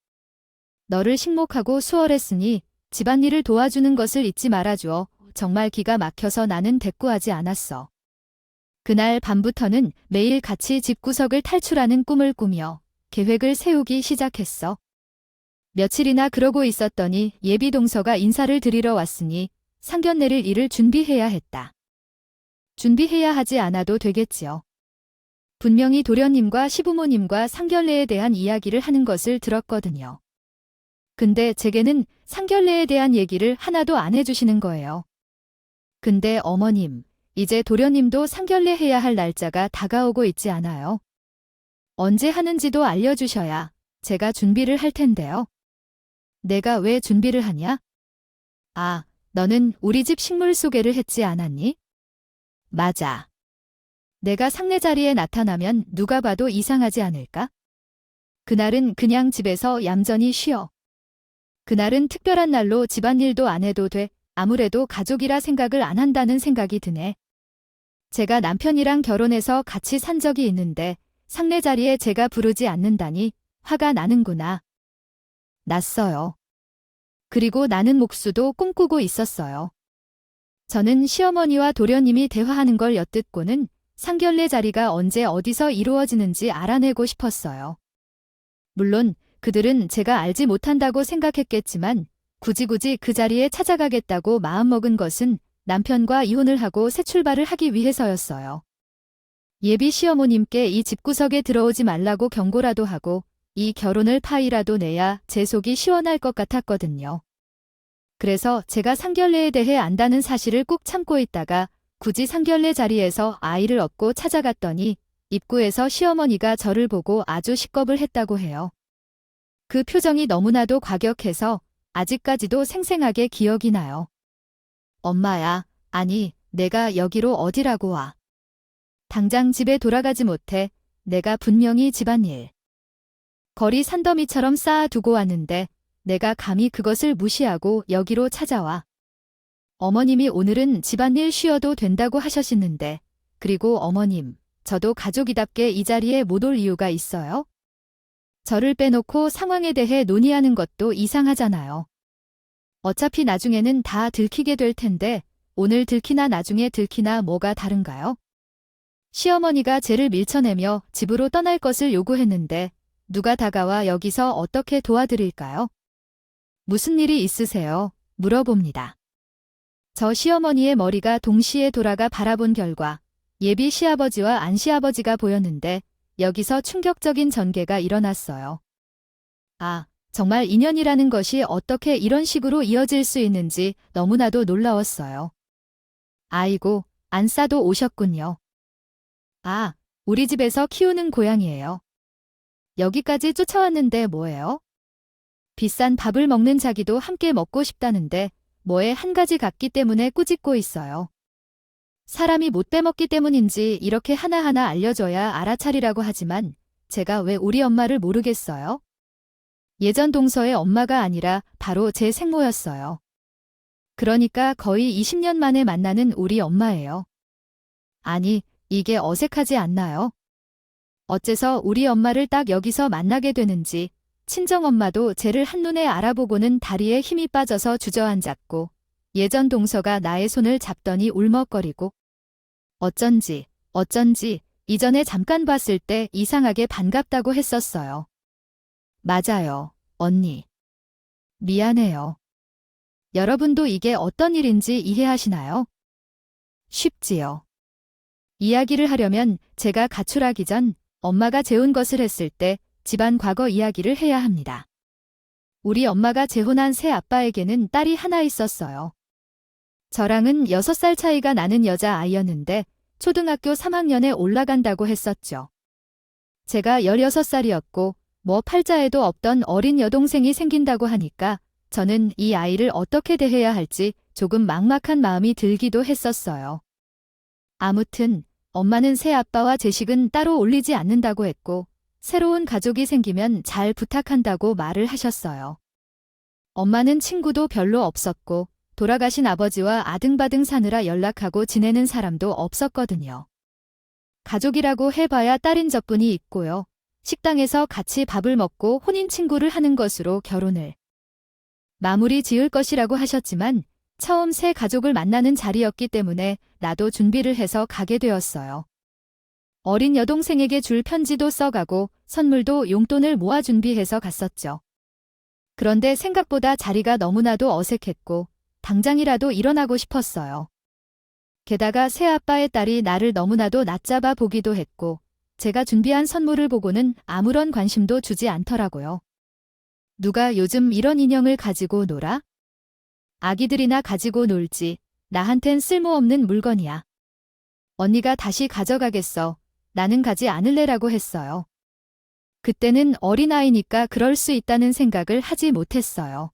너를 식목하고 수월했으니 집안일을 도와주는 것을 잊지 말아주어. 정말 기가 막혀서 나는 대꾸하지 않았어. 그날 밤부터는 매일 같이 집구석을 탈출하는 꿈을 꾸며 계획을 세우기 시작했어. 며칠이나 그러고 있었더니 예비 동서가 인사를 드리러 왔으니 상견례를 일을 준비해야 했다. 준비해야 하지 않아도 되겠지요. 분명히 도련님과 시부모님과 상견례에 대한 이야기를 하는 것을 들었거든요. 근데 제게는 상견례에 대한 얘기를 하나도 안 해주시는 거예요. 근데 어머님, 이제 도련님도 상견례 해야 할 날짜가 다가오고 있지 않아요? 언제 하는지도 알려주셔야 제가 준비를 할 텐데요. 내가 왜 준비를 하냐? 아, 너는 우리 집 식물 소개를 했지 않았니? 맞아. 내가 상례 자리에 나타나면 누가 봐도 이상하지 않을까? 그날은 그냥 집에서 얌전히 쉬어. 그날은 특별한 날로 집안일도 안 해도 돼. 아무래도 가족이라 생각을 안 한다는 생각이 드네. 제가 남편이랑 결혼해서 같이 산 적이 있는데 상례 자리에 제가 부르지 않는다니 화가 나는구나. 났어요. 그리고 나는 목수도 꿈꾸고 있었어요. 저는 시어머니와 도련님이 대화하는 걸 엿듣고는 상견례 자리가 언제 어디서 이루어지는지 알아내고 싶었어요. 물론 그들은 제가 알지 못한다고 생각했겠지만 굳이 그 자리에 찾아가겠다고 마음먹은 것은 남편과 이혼을 하고 새 출발을 하기 위해서였어요. 예비 시어머님께 이 집구석에 들어오지 말라고 경고라도 하고 이 결혼을 파이라도 내야 제 속이 시원할 것 같았거든요. 그래서 제가 상견례에 대해 안다는 사실을 꾹 참고 있다가 굳이 상견례 자리에서 아이를 업고 찾아갔더니 입구에서 시어머니가 저를 보고 아주 식겁을 했다고 해요. 그 표정이 너무나도 과격해서 아직까지도 생생하게 기억이 나요. 엄마야, 아니, 내가 여기로 어디라고 와. 당장 집에 돌아가지 못해. 내가 분명히 집안일. 거리 산더미처럼 쌓아두고 왔는데 내가 감히 그것을 무시하고 여기로 찾아와. 어머님이 오늘은 집안일 쉬어도 된다고 하셨는데, 그리고 어머님, 저도 가족이답게 이 자리에 못 올 이유가 있어요? 저를 빼놓고 상황에 대해 논의하는 것도 이상하잖아요. 어차피 나중에는 다 들키게 될 텐데 오늘 들키나 나중에 들키나 뭐가 다른가요? 시어머니가 쟤를 밀쳐내며 집으로 떠날 것을 요구했는데 누가 다가와 여기서 어떻게 도와드릴까요? 무슨 일이 있으세요? 물어봅니다. 저 시어머니의 머리가 동시에 돌아가 바라본 결과 예비 시아버지와 안 시아버지가 보였는데 여기서 충격적인 전개가 일어났어요. 아, 정말 인연이라는 것이 어떻게 이런 식으로 이어질 수 있는지 너무나도 놀라웠어요. 아이고, 안싸도 오셨군요. 아, 우리 집에서 키우는 고양이에요. 여기까지 쫓아왔는데 뭐예요? 비싼 밥을 먹는 자기도 함께 먹고 싶다는데 뭐에 한 가지 같기 때문에 꾸짖고 있어요. 사람이 못 빼먹기 때문인지 이렇게 하나하나 알려줘야 알아차리라고 하지만 제가 왜 우리 엄마를 모르겠어요? 예전 동서의 엄마가 아니라 바로 제 생모였어요. 그러니까 거의 20년 만에 만나는 우리 엄마예요. 아니, 이게 어색하지 않나요? 어째서 우리 엄마를 딱 여기서 만나게 되는지 친정엄마도 쟤를 한눈에 알아보고는 다리에 힘이 빠져서 주저앉았고 예전 동서가 나의 손을 잡더니 울먹거리고 어쩐지 이전에 잠깐 봤을 때 이상하게 반갑다고 했었어요. 맞아요, 언니. 미안해요. 여러분도 이게 어떤 일인지 이해하시나요? 쉽지요. 이야기를 하려면 제가 가출하기 전 엄마가 재혼 것을 했을 때 집안 과거 이야기를 해야 합니다. 우리 엄마가 재혼한 새 아빠에게는 딸이 하나 있었어요. 저랑은 6살 차이가 나는 여자아이였는데 초등학교 3학년에 올라간다고 했었죠. 제가 16살이었고 뭐 팔자에도 없던 어린 여동생이 생긴다고 하니까 저는 이 아이를 어떻게 대해야 할지 조금 막막한 마음이 들기도 했었어요. 아무튼 엄마는 새 아빠와 제식은 따로 올리지 않는다고 했고 새로운 가족이 생기면 잘 부탁한다고 말을 하셨어요. 엄마는 친구도 별로 없었고 돌아가신 아버지와 아등바등 사느라 연락하고 지내는 사람도 없었거든요. 가족이라고 해봐야 딸인 저뿐이 있고요. 식당에서 같이 밥을 먹고 혼인 친구를 하는 것으로 결혼을 마무리 지을 것이라고 하셨지만 처음 새 가족을 만나는 자리였기 때문에 나도 준비를 해서 가게 되었어요. 어린 여동생에게 줄 편지도 써가고 선물도 용돈을 모아 준비해서 갔었죠. 그런데 생각보다 자리가 너무나도 어색했고 당장이라도 일어나고 싶었어요. 게다가 새아빠의 딸이 나를 너무나도 낮잡아 보기도 했고 제가 준비한 선물을 보고는 아무런 관심도 주지 않더라고요. 누가 요즘 이런 인형을 가지고 놀아? 아기들이나 가지고 놀지. 나한텐 쓸모없는 물건이야. 언니가 다시 가져가겠어. 나는 가지 않을래라고 했어요. 그때는 어린아이니까 그럴 수 있다는 생각을 하지 못했어요.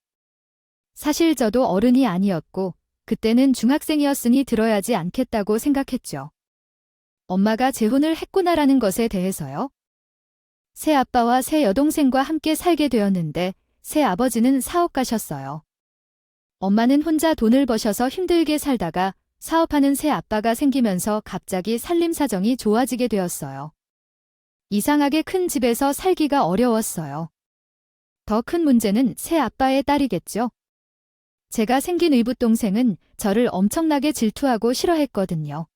사실 저도 어른이 아니었고 그때는 중학생이었으니 들어야지 않겠다고 생각했죠. 엄마가 재혼을 했구나라는 것에 대해서요. 새 아빠와 새 여동생과 함께 살게 되었는데 새 아버지는 사업가셨어요. 엄마는 혼자 돈을 버셔서 힘들게 살다가 사업하는 새 아빠가 생기면서 갑자기 살림 사정이 좋아지게 되었어요. 이상하게 큰 집에서 살기가 어려웠어요. 더 큰 문제는 새 아빠의 딸이겠죠. 제가 생긴 의붓동생은 저를 엄청나게 질투하고 싫어했거든요.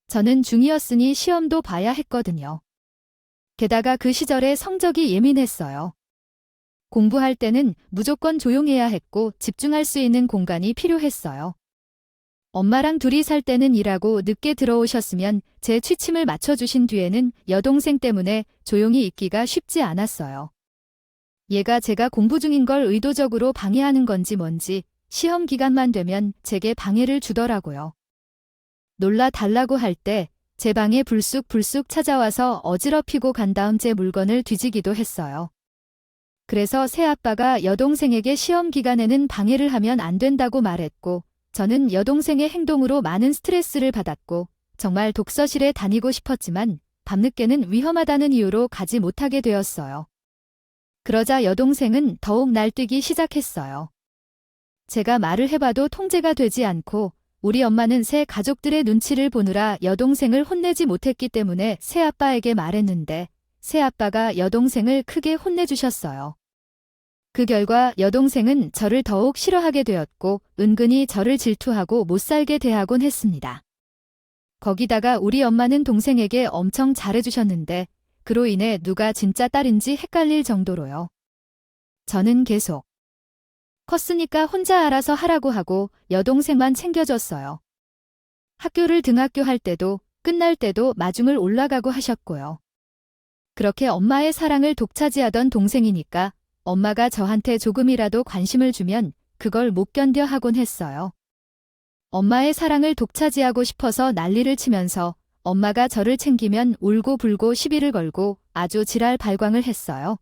저는 중2였으니 시험도 봐야 했거든요. 게다가 그 시절에 성적이 예민했어요. 공부할 때는 무조건 조용해야 했고 집중할 수 있는 공간이 필요했어요. 엄마랑 둘이 살 때는 일하고 늦게 들어오셨으면 제 취침을 맞춰주신 뒤에는 여동생 때문에 조용히 있기가 쉽지 않았어요. 얘가 제가 공부 중인 걸 의도적으로 방해하는 건지 뭔지 시험 기간만 되면 제게 방해를 주더라고요. 놀라 달라고 할 때 제 방에 불쑥 찾아와서 어지럽히고 간 다음 제 물건을 뒤지기도 했어요. 그래서 새아빠가 여동생에게 시험 기간에는 방해를 하면 안 된다고 말했고 저는 여동생의 행동으로 많은 스트레스를 받았고 정말 독서실에 다니고 싶었지만 밤늦게는 위험하다는 이유로 가지 못하게 되었어요. 그러자 여동생은 더욱 날뛰기 시작했어요. 제가 말을 해봐도 통제가 되지 않고 우리 엄마는 새 가족들의 눈치를 보느라 여동생을 혼내지 못했기 때문에 새아빠에게 말했는데 새아빠가 여동생을 크게 혼내주셨어요. 그 결과 여동생은 저를 더욱 싫어하게 되었고 은근히 저를 질투하고 못살게 대하곤 했습니다. 거기다가 우리 엄마는 동생에게 엄청 잘해주셨는데 그로 인해 누가 진짜 딸인지 헷갈릴 정도로요. 저는 계속 컸으니까 혼자 알아서 하라고 하고 여동생만 챙겨줬어요. 학교를 등하교할 때도 끝날 때도 마중을 올라가고 하셨고요. 그렇게 엄마의 사랑을 독차지하던 동생이니까 엄마가 저한테 조금이라도 관심을 주면 그걸 못 견뎌 하곤 했어요. 엄마의 사랑을 독차지하고 싶어서 난리를 치면서 엄마가 저를 챙기면 울고불고 시비를 걸고 아주 지랄 발광을 했어요.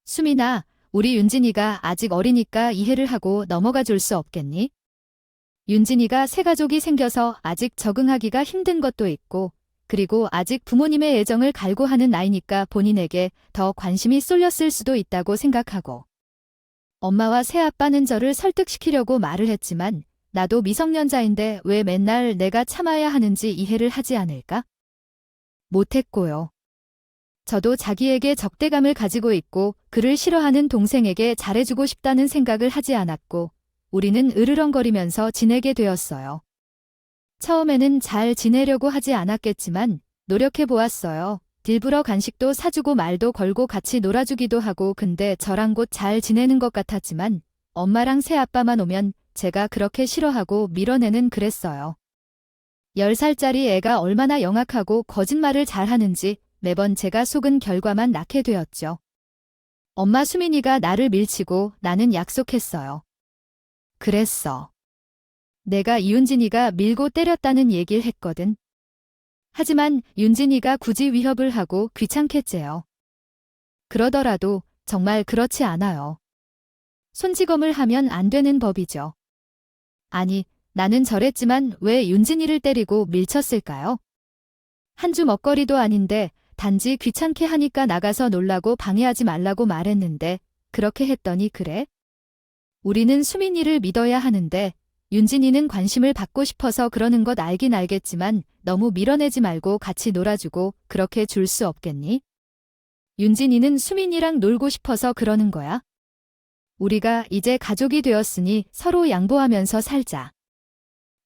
수민아, 우리 윤진이가 아직 어리니까 이해를 하고 넘어가 줄 수 없겠니? 윤진이가 새 가족이 생겨서 아직 적응하기가 힘든 것도 있고, 그리고 아직 부모님의 애정을 갈구하는 나이니까 본인에게 더 관심이 쏠렸을 수도 있다고 생각하고. 엄마와 새아빠는 저를 설득시키려고 말을 했지만 나도 미성년자인데 왜 맨날 내가 참아야 하는지 이해를 하지 않을까? 못했고요. 저도 자기에게 적대감을 가지고 있고 그를 싫어하는 동생에게 잘해주고 싶다는 생각을 하지 않았고 우리는 으르렁거리면서 지내게 되었어요. 처음에는 잘 지내려고 하지 않았겠지만 노력해 보았어요. 일부러 간식도 사주고 말도 걸고 같이 놀아주기도 하고 근데 저랑 곧 잘 지내는 것 같았지만 엄마랑 새아빠만 오면 제가 그렇게 싫어하고 밀어내는 그랬어요. 10살짜리 애가 얼마나 영악하고 거짓말을 잘하는지 매번 제가 속은 결과만 낳게 되었죠. 엄마 수민이가 나를 밀치고 나는 약속했어요. 그랬어. 내가 이윤진이가 밀고 때렸다는 얘기를 했거든. 하지만 윤진이가 굳이 위협을 하고 귀찮겠지요. 그러더라도 정말 그렇지 않아요. 손찌검을 하면 안 되는 법이죠. 아니, 나는 저랬지만 왜 윤진이를 때리고 밀쳤을까요? 한 주 먹거리도 아닌데 단지 귀찮게 하니까 나가서 놀라고 방해하지 말라고 말했는데 그렇게 했더니 그래? 우리는 수민이를 믿어야 하는데 윤진이는 관심을 받고 싶어서 그러는 것 알긴 알겠지만 너무 밀어내지 말고 같이 놀아주고 그렇게 줄 수 없겠니? 윤진이는 수민이랑 놀고 싶어서 그러는 거야. 우리가 이제 가족이 되었으니 서로 양보하면서 살자.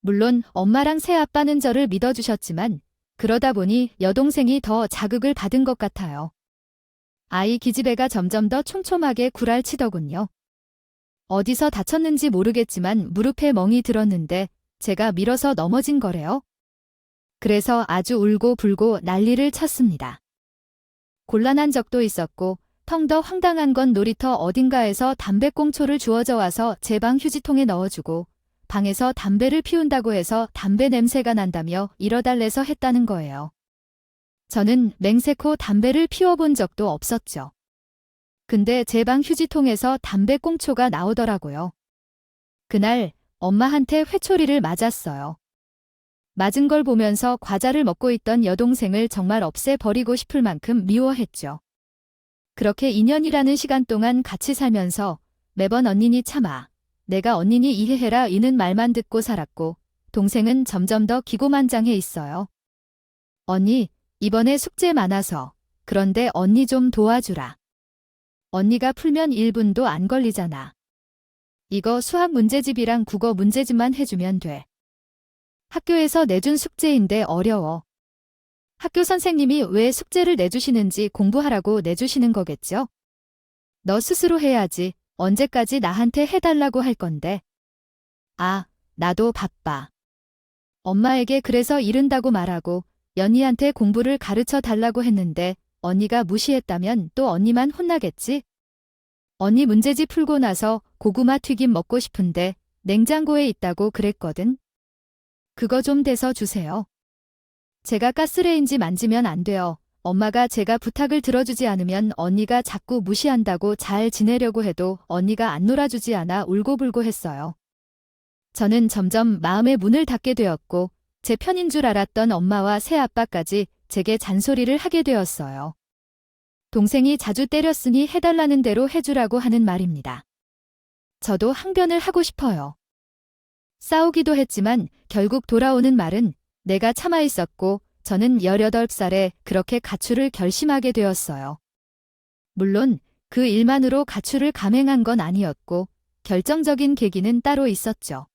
물론 엄마랑 새아빠는 저를 믿어주셨지만 그러다 보니 여동생이 더 자극을 받은 것 같아요. 아이 기집애가 점점 더 촘촘하게 구랄치더군요. 어디서 다쳤는지 모르겠지만 무릎에 멍이 들었는데 제가 밀어서 넘어진 거래요. 그래서 아주 울고 불고 난리를 쳤습니다. 곤란한 적도 있었고 텅 더 황당한 건 놀이터 어딘가에서 담배꽁초를 주워져 와서 제 방 휴지통에 넣어주고 방에서 담배를 피운다고 해서 담배 냄새가 난다며 이러달래서 했다는 거예요. 저는 맹세코 담배를 피워본 적도 없었죠. 근데 제 방 휴지통에서 담배꽁초가 나오더라고요. 그날 엄마한테 회초리를 맞았어요. 맞은 걸 보면서 과자를 먹고 있던 여동생을 정말 없애버리고 싶을 만큼 미워했죠. 그렇게 2년이라는 시간 동안 같이 살면서 매번 언니니 참아, 내가 언니니 이해해라 이는 말만 듣고 살았고 동생은 점점 더 기고만장해 있어요. 언니, 이번에 숙제 많아서 그런데 언니 좀 도와주라. 언니가 풀면 1분도 안 걸리잖아. 이거 수학 문제집이랑 국어 문제집만 해주면 돼. 학교에서 내준 숙제인데 어려워. 학교 선생님이 왜 숙제를 내주시는지 공부하라고 내주시는 거겠죠? 너 스스로 해야지. 언제까지 나한테 해달라고 할 건데. 아, 나도 바빠. 엄마에게 그래서 이른다고 말하고 연희한테 공부를 가르쳐 달라고 했는데 언니가 무시했다면 또 언니만 혼나겠지? 언니 문제집 풀고 나서 고구마 튀김 먹고 싶은데 냉장고에 있다고 그랬거든. 그거 좀 대서 주세요. 제가 가스레인지 만지면 안 돼요. 엄마가 제가 부탁을 들어주지 않으면 언니가 자꾸 무시한다고 잘 지내려고 해도 언니가 안 놀아주지 않아 울고불고 했어요. 저는 점점 마음의 문을 닫게 되었고 제 편인 줄 알았던 엄마와 새아빠까지 제게 잔소리를 하게 되었어요. 동생이 자주 때렸으니 해달라는 대로 해주라고 하는 말입니다. 저도 항변을 하고 싶어요. 싸우기도 했지만 결국 돌아오는 말은 내가 참아 있었고 저는 18살에 그렇게 가출을 결심하게 되었어요. 물론 그 일만으로 가출을 감행한 건 아니었고 결정적인 계기는 따로 있었죠.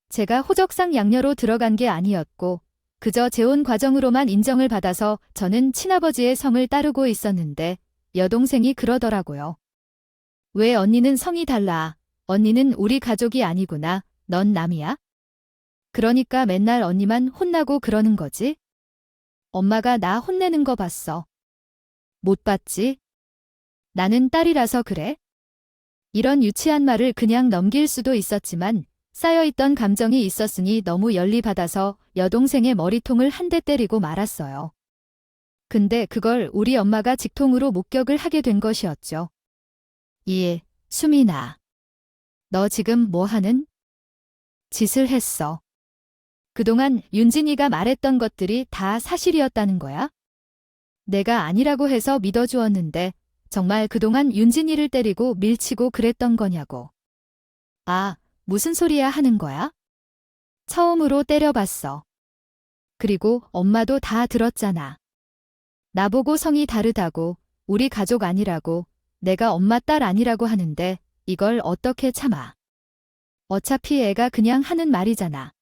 제가 호적상 양녀로 들어간 게 아니었고 그저 재혼 과정으로만 인정을 받아서 저는 친아버지의 성을 따르고 있었는데 여동생이 그러더라고요. 왜 언니는 성이 달라? 언니는 우리 가족이 아니구나. 넌 남이야? 그러니까 맨날 언니만 혼나고 그러는 거지? 엄마가 나 혼내는 거 봤어. 못 봤지? 나는 딸이라서 그래? 이런 유치한 말을 그냥 넘길 수도 있었지만 쌓여있던 감정이 있었으니 너무 열리받아서 여동생의 머리통을 한 대 때리고 말았어요. 근데 그걸 우리 엄마가 직통으로 목격을 하게 된 것이었죠. 수민아. 너 지금 뭐 하는 짓을 했어? 그동안 윤진이가 말했던 것들이 다 사실이었다는 거야? 내가 아니라고 해서 믿어주었는데 정말 그동안 윤진이를 때리고 밀치고 그랬던 거냐고. 아, 무슨 소리야 하는 거야? 처음으로 때려봤어. 그리고 엄마도 다 들었잖아. 나보고 성이 다르다고, 우리 가족 아니라고, 내가 엄마 딸 아니라고 하는데 이걸 어떻게 참아. 어차피 애가 그냥 하는 말이잖아.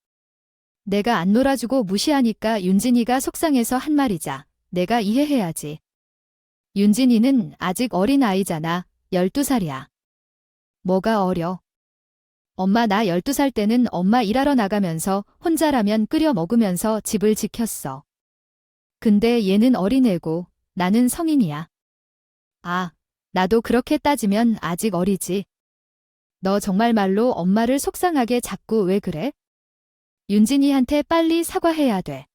내가 안 놀아주고 무시하니까 윤진이가 속상해서 한 말이자. 내가 이해해야지. 윤진이는 아직 어린 아이잖아. 12살이야. 뭐가 어려? 엄마 나 12살 때는 엄마 일하러 나가면서 혼자 라면 끓여 먹으면서 집을 지켰어. 근데 얘는 어린애고 나는 성인이야. 아, 나도 그렇게 따지면 아직 어리지. 너 정말 말로 엄마를 속상하게 자꾸 왜 그래? 윤진이한테 빨리 사과해야 돼.